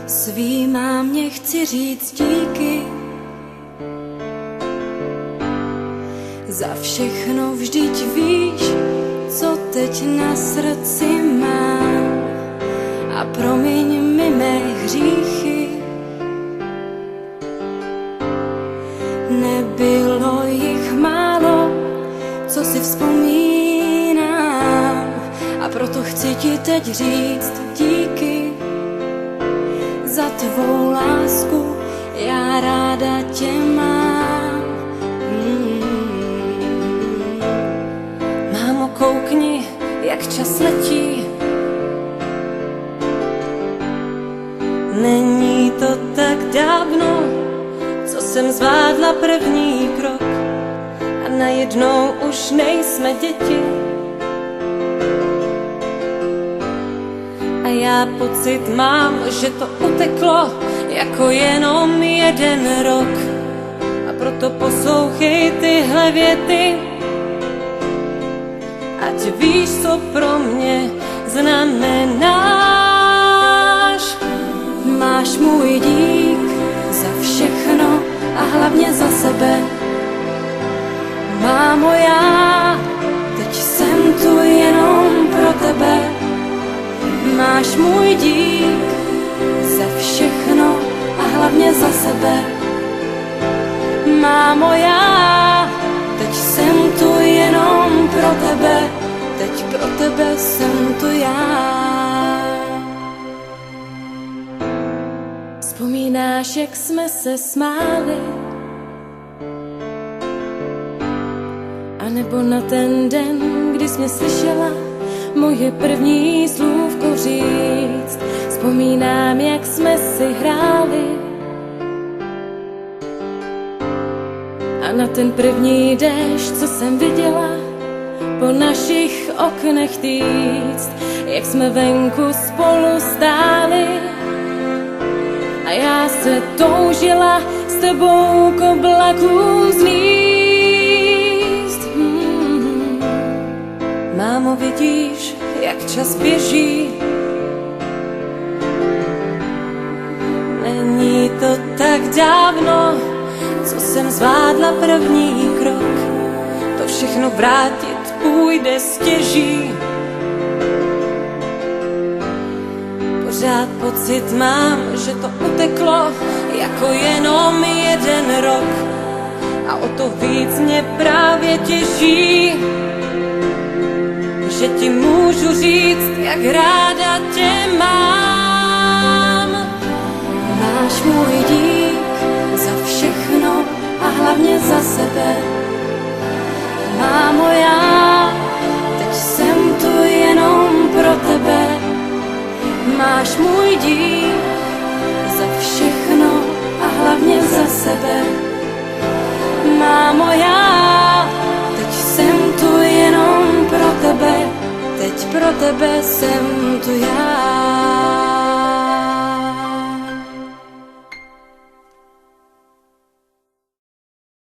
Svý mámě chci říct díky za všechno, vždyť víš, co teď na srdci mám. A promiň mi mé hříchy, nebylo jich málo, co si vzpomínám. A proto chci ti teď říct díky za tvou lásku, já ráda tě mám. Mámo, koukni, jak čas letí. Není to tak dávno, co jsem zvládla první krok a najednou už nejsme děti. A já pocit mám, že to uteklo jako jenom jeden rok. A proto poslouchej tyhle věty, ať víš, co pro mě znamenáš. Máš můj dík za všechno a hlavně za sebe. Mámo, já teď jsem tu jenom pro tebe. Máš můj dík za všechno a hlavně za sebe. Mámo, já teď jsem tu jenom pro tebe. Teď pro tebe jsem tu já. Vzpomínáš, jak jsme se smáli? A nebo na ten den, kdy jsi mě slyšela moje první slůvko říct? Vzpomínám, jak jsme si hráli a na ten první déšť, co jsem viděla po našich oknech týct, jak jsme venku spolu stáli a já se toužila s tebou k oblakům zlíst. Mámo, vidíš, jak čas běží. Není to tak dávno, co jsem zvládla první krok. To všechno vrátit půjde stěží. Pořád pocit mám, že to uteklo jako jenom jeden rok. A o to víc mě právě těží, že ti můžu říct, jak ráda tě mám. Máš můj dík za všechno a hlavně za sebe. Mámo, já teď jsem tu jenom pro tebe. Máš můj dík za všechno a hlavně za sebe. Mámo, já teď jsem tu jenom pro tebe. Teď pro tebe jsem tu já.